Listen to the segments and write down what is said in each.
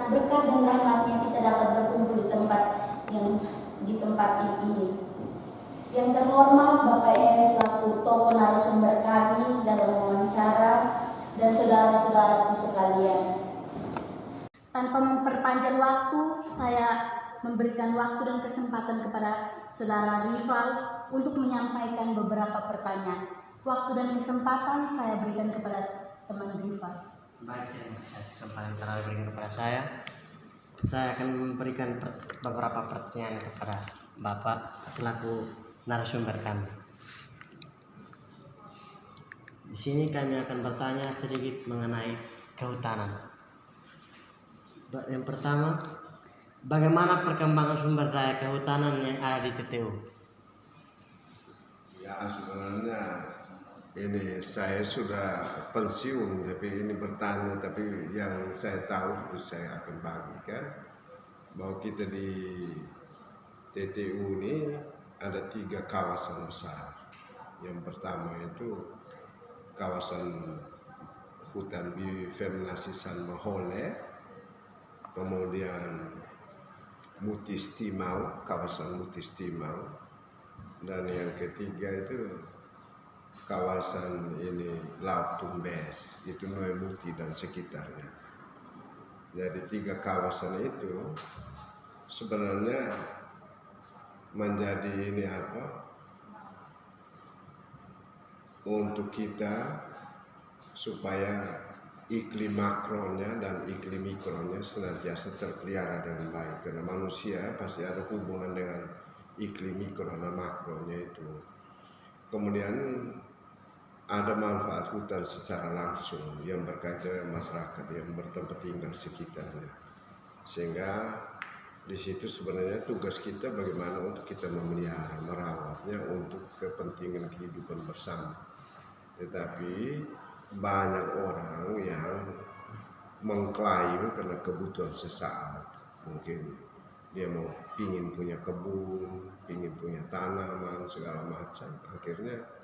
atas berkat dan rahmat-Nya kita dapat berkumpul di tempat ini. Yang terhormat Bapak Eri selaku tokoh narasumber kami dalam wawancara dan saudara-saudaraku sekalian. Tanpa memperpanjang waktu, saya memberikan waktu dan kesempatan kepada saudara Rival untuk menyampaikan beberapa pertanyaan. Waktu dan kesempatan saya berikan kepada teman Rival. Baik, kesempatan telah diberikan kepada saya. Saya akan memberikan beberapa pertanyaan kepada Bapak selaku narasumber kami. Di sini kami akan bertanya sedikit mengenai kehutanan. Yang pertama, bagaimana perkembangan sumber daya kehutanan yang ada di TTU? Ya, sebenarnya ini saya sudah pensiun, tapi ini bertanya, tapi yang saya tahu saya akan bagikan bahwa kita di TTU ini ada 3 kawasan besar. Yang pertama itu kawasan hutan Bifemnasi San Mahole, kemudian Mutis Timau, kawasan Mutis Timau, dan yang ketiga itu kawasan ini Laut Tumbes, itu Noe Muti dan sekitarnya. Jadi 3 kawasan itu sebenarnya menjadi ini untuk kita supaya iklim makronya dan iklim mikronya senantiasa terpelihara dengan baik, karena manusia pasti ada hubungan dengan iklim mikro dan makronya itu. Kemudian ada manfaat hutan secara langsung yang berkaitan dengan masyarakat yang bertempat tinggal sekitarnya, sehingga di situ sebenarnya tugas kita bagaimana untuk kita memelihara, merawatnya untuk kepentingan kehidupan bersama. Tetapi banyak orang yang mengklaim karena kebutuhan sesaat, mungkin dia mau pingin punya kebun, pingin punya tanaman segala macam, akhirnya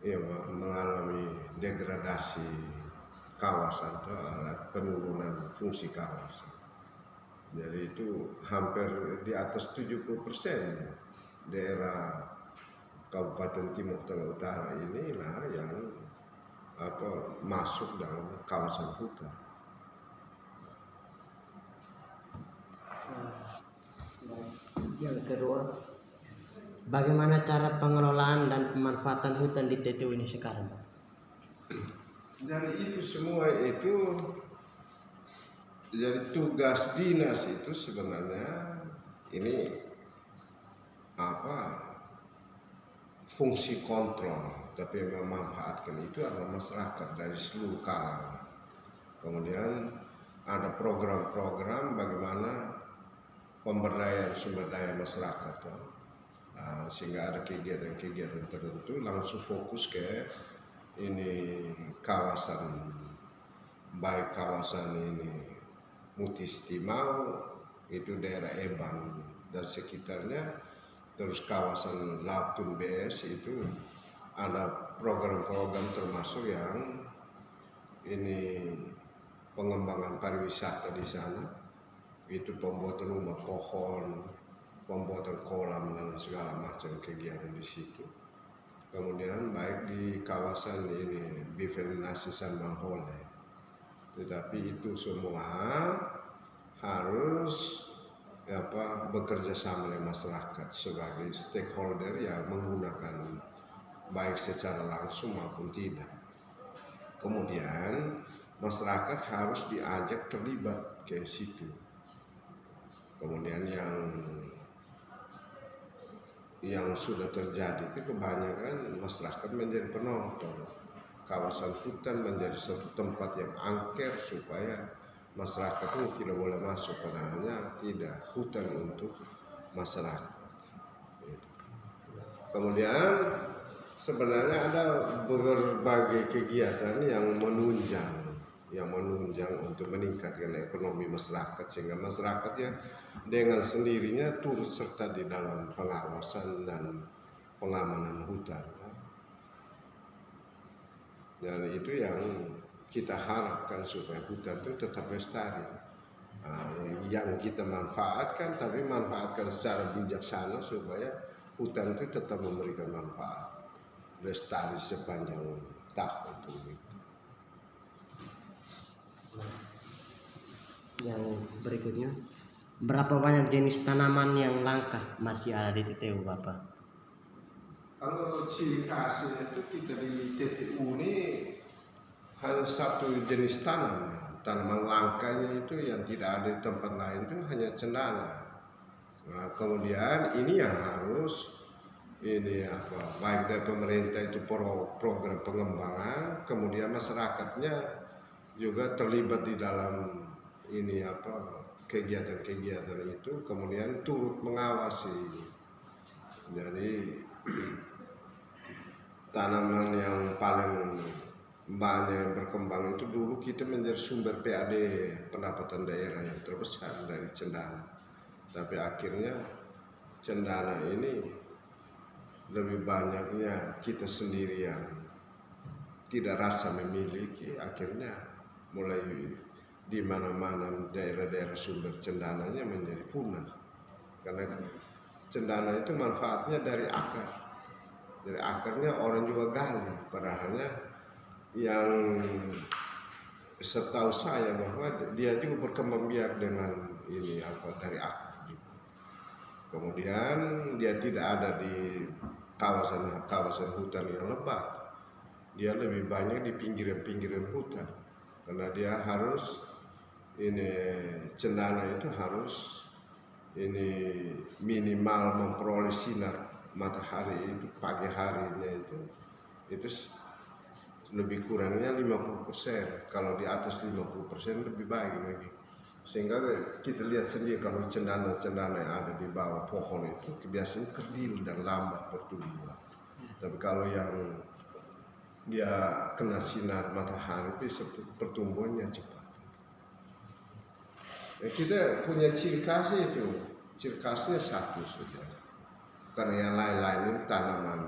ya mengalami degradasi kawasan atau penurunan fungsi kawasan. Jadi itu hampir di atas 70% daerah Kabupaten Timur Tengah Utara inilah yang masuk dalam kawasan hutan. Yang kedua, bagaimana cara pengelolaan dan pemanfaatan hutan di TTU ini sekarang? Dari itu semua itu, jadi tugas dinas itu sebenarnya ini fungsi kontrol, tapi yang memanfaatkan itu adalah masyarakat dari seluruh kalangan. Kemudian ada program-program bagaimana pemberdayaan sumber daya masyarakat, sehingga ada kegiatan-kegiatan tertentu langsung fokus ke ini kawasan, baik kawasan ini Mutis Timau itu daerah Ebang dan sekitarnya, terus kawasan Laut Tumbes itu ada program-program termasuk yang ini pengembangan pariwisata di sana, itu pembuatan rumah pohon, pembuatan kolam dan segala macam kegiatan di situ. Kemudian baik di kawasan ini Bifemnasi San Mahole. Tetapi itu semua harus bekerja sama dengan masyarakat sebagai stakeholder yang menggunakan baik secara langsung maupun tidak. Kemudian masyarakat harus diajak terlibat ke situ. Kemudian yang sudah terjadi itu kebanyakan masyarakat menjadi penonton. Kawasan hutan menjadi satu tempat yang angker supaya masyarakat itu tidak boleh masuk, padahal tidak, hutan untuk masyarakat. Kemudian sebenarnya ada berbagai kegiatan yang menunjang untuk meningkatkan ekonomi masyarakat, sehingga masyarakat ya dengan sendirinya turut serta di dalam pengawasan dan pengamanan hutan. Dan itu yang kita harapkan supaya hutan itu tetap lestari. yang kita manfaatkan, tapi manfaatkan secara bijaksana supaya hutan itu tetap memberikan manfaat lestari sepanjang tahun. Yang berikutnya, berapa banyak jenis tanaman yang langka masih ada di TTU Bapak? Kalau ciri khasnya itu kita di TTU ini hanya satu jenis tanaman langkanya itu yang tidak ada di tempat lain itu hanya cendana. Nah, kemudian ini yang harus baik dari pemerintah itu program pengembangan, kemudian masyarakatnya juga terlibat di dalam kegiatan-kegiatan itu, kemudian turut mengawasi. Jadi tanaman yang paling banyak yang berkembang itu dulu kita menjadi sumber PAD pendapatan daerah yang terbesar dari cendana, tapi akhirnya cendana ini lebih banyaknya kita sendiri yang tidak rasa memiliki, akhirnya mulai di mana-mana daerah-daerah sumber cendananya menjadi punah, karena cendana itu manfaatnya dari akar. Dari akarnya orang juga gali, padahalnya yang setahu saya bahwa dia juga berkembang biak dengan dari akar juga. Kemudian dia tidak ada di kawasan hutan yang lebat, dia lebih banyak di pinggiran hutan, karena dia harus cendana itu harus minimal memperoleh sinar matahari itu pagi harinya itu lebih kurangnya 50%. Kalau di atas 50% lebih baik lagi. Sehingga kita lihat sendiri kalau cendana-cendana yang ada di bawah pohon itu kebiasaan kerdil dan lambat bertumbuh. Tapi kalau yang dia kena sinar matahari itu pertumbuhannya cepat. Kita punya ciri khas itu, ciri khasnya satu saja. Karena yang lain-lain ini tanaman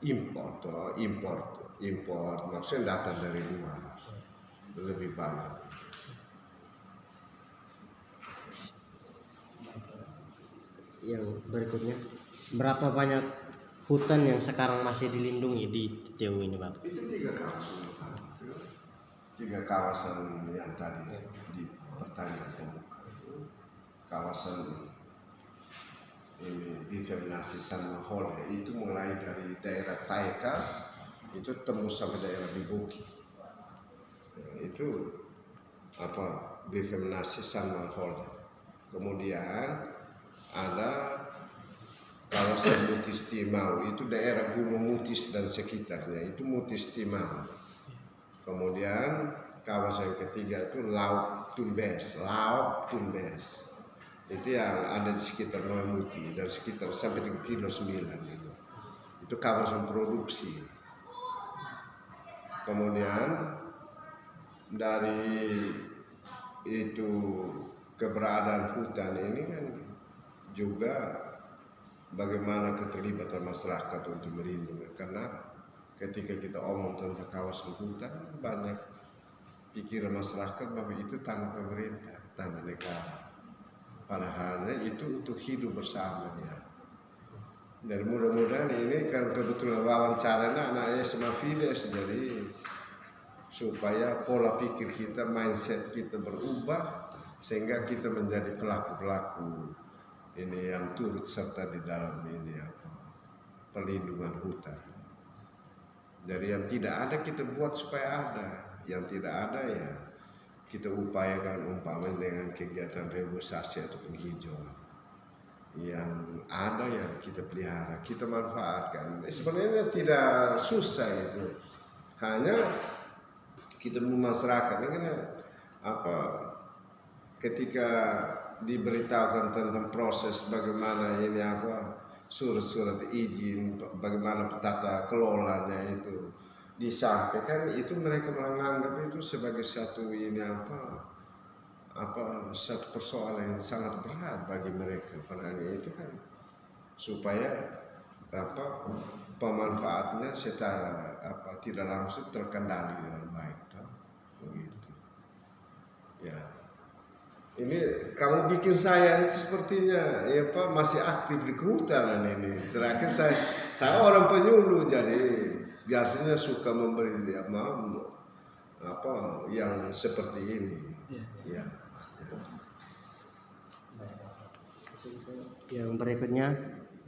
import, maksudnya datang dari luar lebih banyak. Yang berikutnya, berapa banyak hutan yang sekarang masih dilindungi di TTU ini Bapak? Itu 3 kawasan, 3 kawasan yang tadi di pertanyaan pembuka. Kawasan Bifernasi San Mahol itu mulai dari daerah Taikas itu tembus sampai daerah Biboki. Itu Bifernasi San Mahol. Kemudian ada kawasan Mutis Timau, itu daerah Gunung Mutis dan sekitarnya, itu Mutis Timau. Kemudian kawasan ketiga itu Laut Tumbes, itu yang ada di sekitar Noemuti dan sekitar sampai di kilo 9 itu kawasan produksi. Kemudian dari itu keberadaan hutan ini kan juga bagaimana keterlibatan masyarakat untuk melindungi, karena ketika kita omong tentang kawasan hutan banyak pikiran masyarakat bahwa itu tanah pemerintah, tanah negara, padahal itu untuk hidup bersamanya. Dan mudah-mudahan ini kan kebetulan wawancaranya anaknya sama Fides, jadi supaya pola pikir kita, mindset kita berubah sehingga kita menjadi pelaku-pelaku yang turut serta di dalam perlindungan hutan. Dari yang tidak ada kita buat supaya ada, yang tidak ada ya kita upayakan umpamanya dengan kegiatan reboisasi atau penghijauan. Yang ada yang kita pelihara, kita manfaatkan. Sebenarnya tidak susah itu, hanya kita masyarakat ini ketika diberitahukan tentang proses bagaimana surat-surat izin, bagaimana tata kelolanya itu disampaikan, itu mereka menganggap itu sebagai satu satu persoalan yang sangat berat bagi mereka. Padahal itu kan supaya pemanfaatnya secara tidak langsung terkendali dengan baik, begitu. Ya. ini kamu bikin saya sepertinya ya Pak masih aktif di kehutanan ini. Terakhir saya orang penyuluh, jadi biasanya suka memberi dia mau apa yang seperti ini. Ya. Yang berikutnya,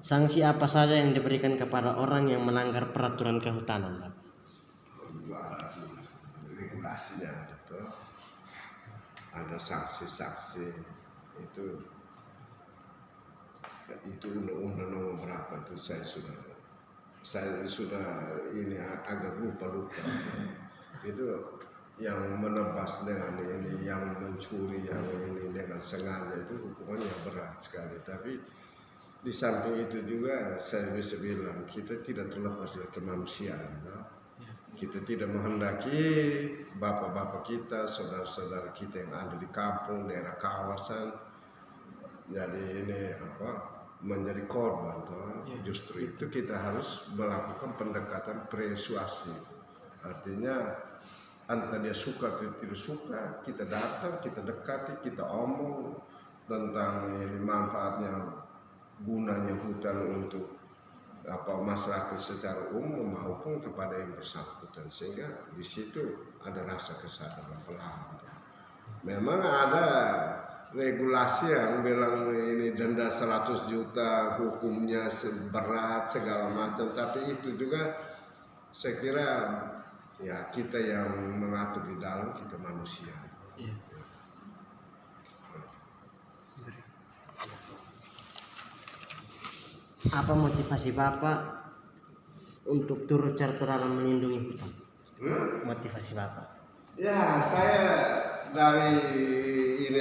sanksi apa saja yang diberikan kepada orang yang melanggar peraturan kehutanan, Pak? Itu ada regulasinya gitu. Ada sanksi-sanksi itu undang-undang nomor berapa itu saya sudah ini agak lupa itu yang menebas dengan ini, yang mencuri yang ini dengan sengaja itu hukumannya berat sekali. Tapi di samping itu juga saya bisa bilang kita tidak terlepas dari kemanusiaan. Kita tidak menghendaki bapak-bapak kita, saudara-saudara kita yang ada di kampung, daerah kawasan, jadi ini menjadi korban. Justru itu kita harus melakukan pendekatan persuasi. Artinya entah dia suka atau tidak suka, kita datang, kita dekati, kita omong tentang ini manfaatnya, gunanya hutan untuk masyarakat secara umum maupun kepada yang bersangkutan, sehingga di situ ada rasa kesadaran perlahan. Memang ada regulasi yang bilang ini denda 100 juta, hukumnya berat segala macam, tapi itu juga saya kira ya kita yang mengatur di dalam, kita manusia. Apa motivasi Bapak untuk turut serta dalam melindungi hutan? Motivasi Bapak? Ya, saya dari ini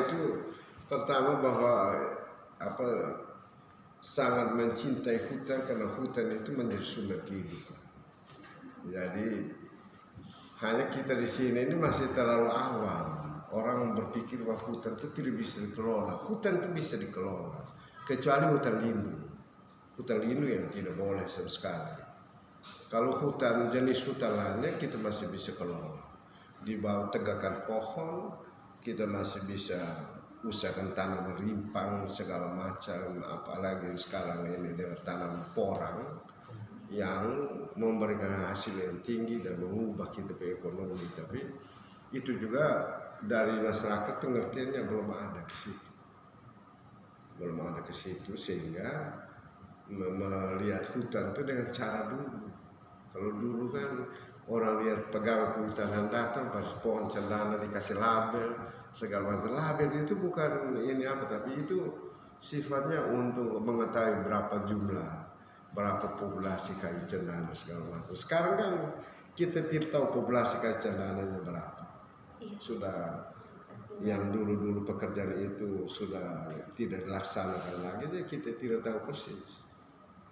itu pertama bahwa sangat mencintai hutan, karena hutan itu menjadi sumber kehidupan. Jadi hanya kita di sini ini masih terlalu awam. Orang berpikir bahwa hutan itu tidak bisa dikelola. Hutan itu bisa dikelola, kecuali hutan lindung. Hutan lindung yang tidak boleh sama sekali. Kalau hutan jenis hutan lainnya kita masih bisa kelola. Di bawah tegakan pohon kita masih bisa usahakan tanam rimpang segala macam, apalagi sekarang ini dengan tanam porang yang memberikan hasil yang tinggi dan mengubah kita ke ekonomi. Tapi itu juga dari masyarakat pengertiannya belum ada ke situ, sehingga melihat hutan itu dengan cara dulu. Kalau dulu kan orang lihat pegawai kehutanan datang pas pohon cendana dikasih label segala macam. Label itu bukan ini tapi itu sifatnya untuk mengetahui berapa jumlah, berapa populasi kayu cendana segala macam. Sekarang kan kita tidak tahu populasi kayu cendananya berapa. Sudah yang dulu pekerjaan itu sudah tidak dilaksanakan lagi, jadi kita tidak tahu persis.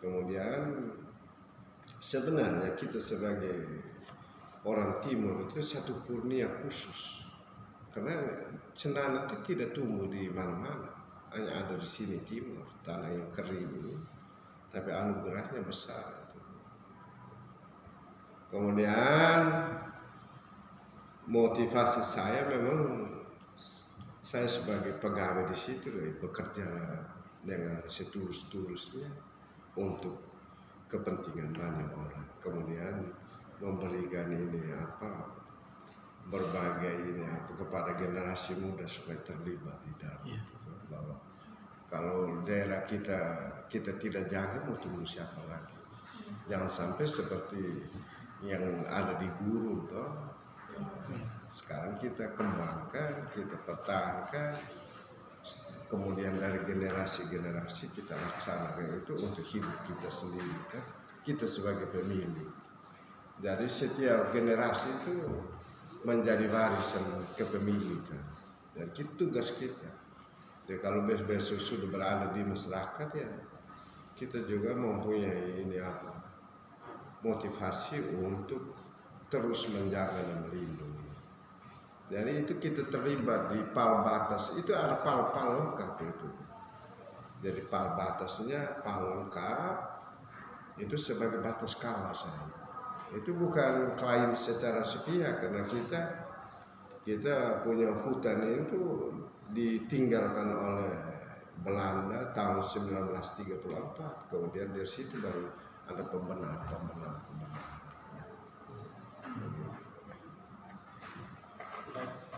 Kemudian sebenarnya kita sebagai orang timur itu satu kurnia khusus, karena cendana itu tidak tumbuh di mana-mana, hanya ada di sini timur, tanah yang kering ini, tapi anugerahnya besar. Kemudian motivasi saya memang saya sebagai pegawai di situ bekerja dengan setulus-tulusnya untuk kepentingan banyak orang. Kemudian memberikan ini berbagai ini kepada generasi muda supaya terlibat di dalam. Bahwa kalau daerah kita tidak jaga, mau tunggu siapa lagi? Jangan sampai seperti yang ada di Guru sekarang kita kembangkan, kita pertahankan, kemudian dari generasi-generasi kita laksanakan itu untuk hidup kita sendiri, kan? Kita sebagai pemilih. Jadi setiap generasi itu menjadi warisan kepemilikan, dan itu tugas kita. Jadi kalau besok sudah berada di masyarakat, ya kita juga mempunyai motivasi untuk terus menjaga dan melindungi. Jadi itu kita terlibat di pal batas, itu ada pal lengkap itu. Jadi pal batasnya pal lengkap itu sebagai batas kawasan. Itu bukan klaim secara sepihak, karena kita kita punya hutan itu ditinggalkan oleh Belanda tahun 1934. Kemudian dari situ baru ada pembenahan.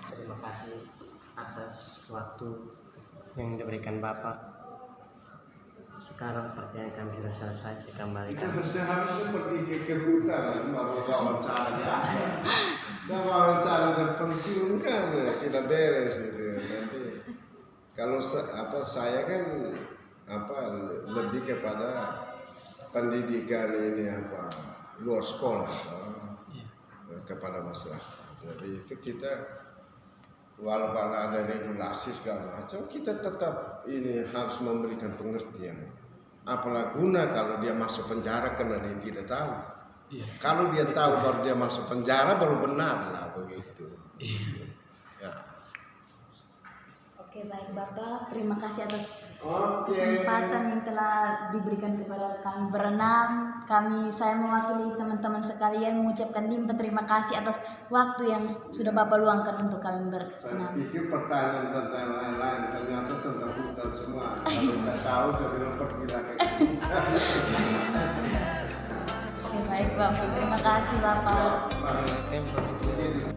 Terima kasih atas waktu yang diberikan Bapak. Sekarang pertanyaan kami sudah selesai, saya kembalikan. Kita seharusnya pergi ke hutan mau wawancara ya. Kita wawancara dan pensiun kan tidak beres itu nanti. Kalau saya kan lebih kepada pendidikan ini luar sekolah kepada masyarakat. Jadi itu kita walaupun ada regulasi segala macam, kita tetap ini harus memberikan pengertian. Apalah guna kalau dia masuk penjara karena dia tidak tahu. Kalau dia tahu baru dia masuk penjara baru benar lah begitu. Ya. Oke, baik Bapak, terima kasih atas Oke. kesempatan yang telah diberikan kepada kami berenam. Saya mewakili teman-teman sekalian mengucapkan limpah terima kasih atas waktu yang sudah Bapak luangkan untuk kami Saya berenam. pikir pertanyaan tentang lain-lain, ternyata tentang hutan semua. Kalau saya tahu saya bilang pergilah ke Oke, baik Bapak, terima kasih Bapak. hutan.